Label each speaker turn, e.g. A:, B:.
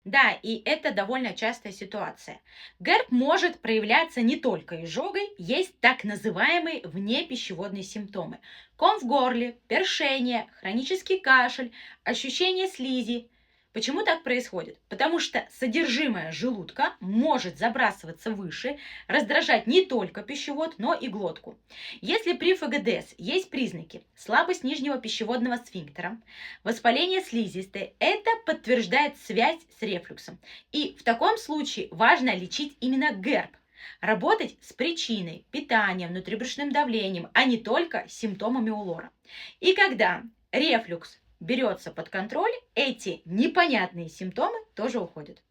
A: Да, и это довольно частая ситуация. ГЭРБ может проявляться не только изжогой, есть так называемые внепищеводные симптомы. Ком в горле, першение, хронический кашель, ощущение слизи. Почему так происходит? Потому что содержимое желудка может забрасываться выше, раздражать не только пищевод, но и глотку. Если при ФГДС есть признаки слабость нижнего пищеводного сфинктера, воспаление слизистой, это подтверждает связь с рефлюксом. И в таком случае важно лечить именно ГЭРБ. Работать с причиной, питанием, внутрибрюшным давлением, а не только симптомами у лора. И когда рефлюкс берется под контроль, эти непонятные симптомы тоже уходят.